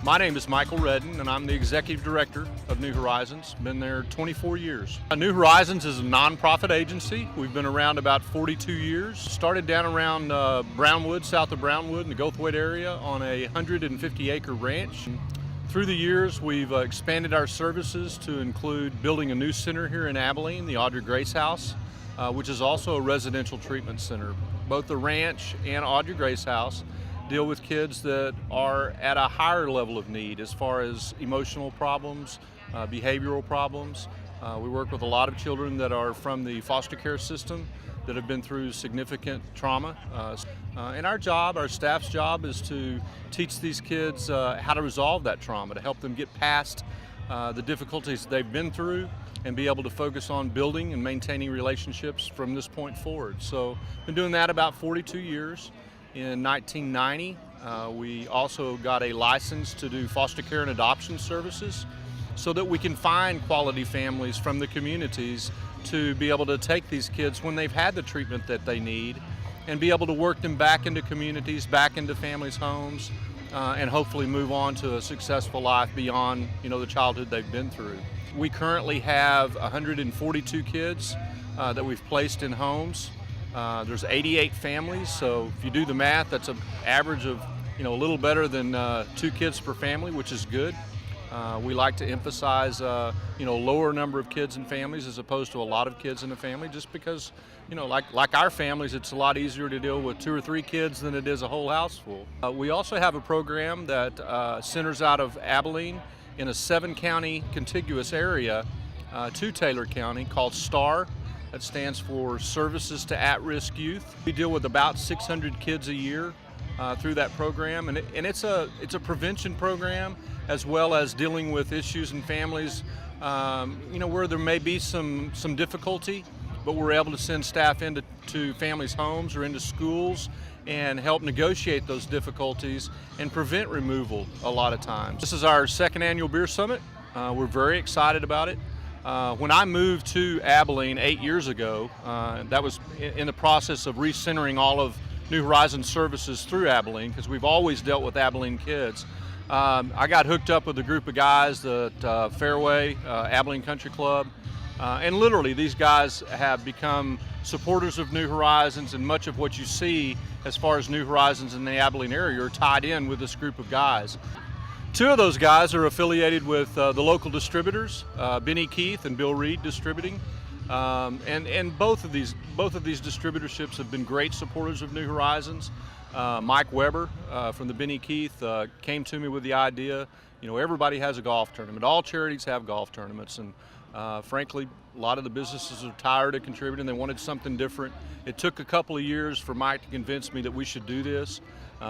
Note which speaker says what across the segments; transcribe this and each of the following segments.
Speaker 1: My name is Michael Redden, and I'm the Executive Director of New Horizons. Been there 24 years. New Horizons is a nonprofit agency. We've been around about 42 years. Started down around Brownwood, south of Brownwood in the Goldthwaite area on a 150-acre ranch. Through the years, we've expanded our services to include building a new center here in Abilene, the Audrey Grace House, which is also a residential treatment center. Both the ranch and Audrey Grace House deal with kids that are at a higher level of need as far as emotional problems, behavioral problems. We work with a lot of children that are from the foster care system that have been through significant trauma. And our job, our staff's job, is to teach these kids how to resolve that trauma, to help them get past the difficulties they've been through and be able to focus on building and maintaining relationships from this point forward. So, been doing that about 42 years. In 1990, we also got a license to do foster care and adoption services so that we can find quality families from the communities to be able to take these kids when they've had the treatment that they need and be able to work them back into communities, back into families' homes, and hopefully move on to a successful life beyond, the childhood they've been through. We currently have 142 kids that we've placed in homes. There's 88 families, so if you do the math, that's an average of, a little better than 2 kids per family, which is good. We like to emphasize, lower number of kids in families as opposed to a lot of kids in a family, just because, like our families, it's a lot easier to deal with 2 or 3 kids than it is a whole house full. We also have a program that centers out of Abilene in a 7-county contiguous area to Taylor County called STAR. That stands for Services to At-Risk Youth. We deal with about 600 kids a year through that program, and it's a prevention program as well as dealing with issues in families, where there may be some difficulty, but we're able to send staff into families' homes or into schools and help negotiate those difficulties and prevent removal a lot of times. This is our 2nd annual Beer Summit. We're very excited about it. When I moved to Abilene 8 years ago, that was in the process of recentering all of New Horizons services through Abilene, because we've always dealt with Abilene kids. I got hooked up with a group of guys at Fairway, Abilene Country Club, and literally these guys have become supporters of New Horizons, and much of what you see as far as New Horizons in the Abilene area are tied in with this group of guys. 2 of those guys are affiliated with the local distributors, Benny Keith and Bill Reed Distributing, and both of these distributorships have been great supporters of New Horizons. Mike Weber from the Benny Keith came to me with the idea, everybody has a golf tournament. All charities have golf tournaments, and frankly, a lot of the businesses are tired of contributing. They wanted something different. It took a couple of years for Mike to convince me that we should do this.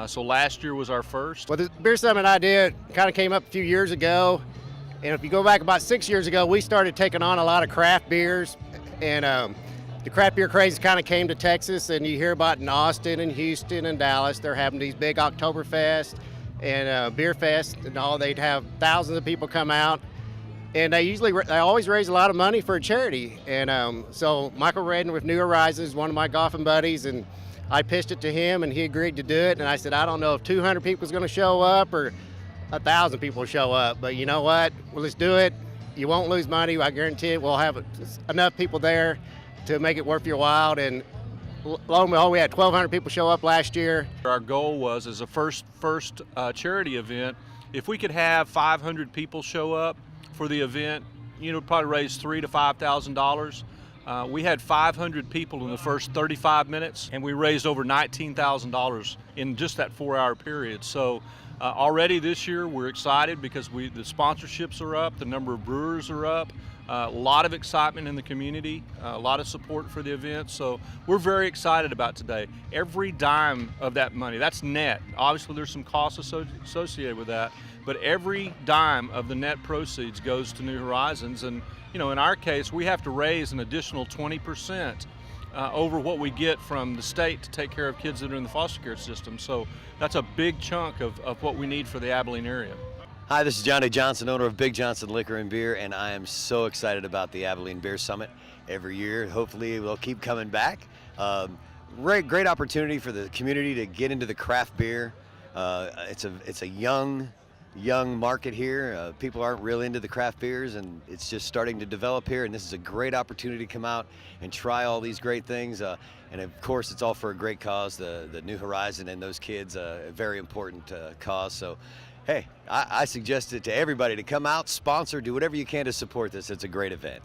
Speaker 1: So last year was our first.
Speaker 2: Well, the Beer Summit idea kind of came up a few years ago. And if you go back about 6 years ago, we started taking on a lot of craft beers. And the craft beer craze kind of came to Texas. And you hear about in Austin and Houston and Dallas, they're having these big Oktoberfest and Beer Fest and all. They'd have thousands of people come out. And they always raise a lot of money for a charity. And so Michael Redden with New Horizons is one of my golfing buddies, and I pitched it to him, and he agreed to do it. And I said, I don't know if 200 people is going to show up or 1,000 people will show up, but you know what? Well, let's do it. You won't lose money. I guarantee it. We'll have enough people there to make it worth your while. And lo and behold, we had 1,200 people show up last year.
Speaker 1: Our goal was, as a first charity event, if we could have 500 people show up for the event, probably raise $3,000 to $5,000. We had 500 people in the first 35 minutes, and we raised over $19,000 in just that 4-hour period. So already this year, we're excited because the sponsorships are up, the number of brewers are up, a lot of excitement in the community, a lot of support for the event. So we're very excited about today. Every dime of that money, that's net. Obviously, there's some costs associated with that, but every dime of the net proceeds goes to New Horizons. And in our case, we have to raise an additional 20% over what we get from the state to take care of kids that are in the foster care system. So that's a big chunk of what we need for the Abilene area.
Speaker 3: Hi, this is Johnny Johnson, owner of Big Johnson Liquor and Beer, and I am so excited about the Abilene Beer Summit every year. Hopefully we'll keep coming back. Great opportunity for the community to get into the craft beer. It's a young young market here. People aren't real into the craft beers, and it's just starting to develop here. And this is a great opportunity to come out and try all these great things. And of course, it's all for a great cause. The New Horizon and those kids, a very important cause. So, hey, I suggest it to everybody to come out, sponsor, do whatever you can to support this. It's a great event.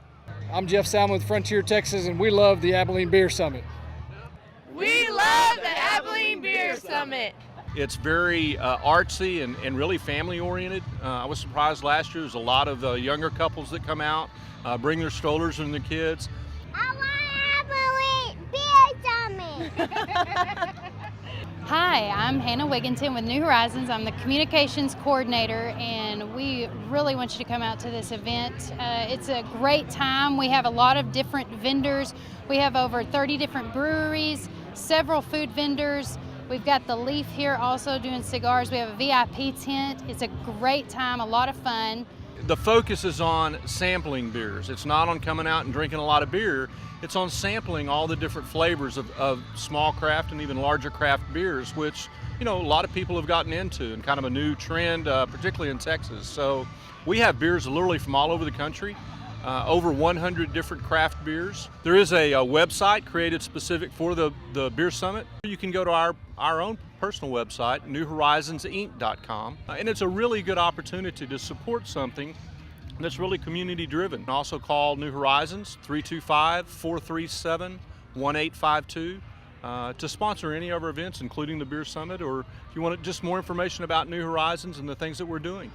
Speaker 4: I'm Jeff Salmon with Frontier Texas, and we love the Abilene Beer Summit.
Speaker 5: We love the Abilene Beer Summit.
Speaker 1: It's very artsy and really family oriented. I was surprised last year. There's a lot of younger couples that come out, bring their strollers and their kids.
Speaker 6: I want Abilene Beer Summit.
Speaker 7: Hi, I'm Hannah Wigginton with New Horizons. I'm the communications coordinator, and we really want you to come out to this event. It's a great time. We have a lot of different vendors. We have over 30 different breweries, several food vendors. We've got the Leaf here also doing cigars. We have a VIP tent. It's a great time, a lot of fun.
Speaker 1: The focus is on sampling beers. It's not on coming out and drinking a lot of beer. It's on sampling all the different flavors of small craft and even larger craft beers, which, you know, a lot of people have gotten into and kind of a new trend, particularly in Texas. So we have beers literally from all over the country, over 100 different craft beers. There is a website created specific for the Beer Summit. You can go to our own personal website, newhorizonsinc.com, and it's a really good opportunity to support something that's really community driven. Also call New Horizons 325-437-1852 to sponsor any of our events, including the Beer Summit, or if you want just more information about New Horizons and the things that we're doing.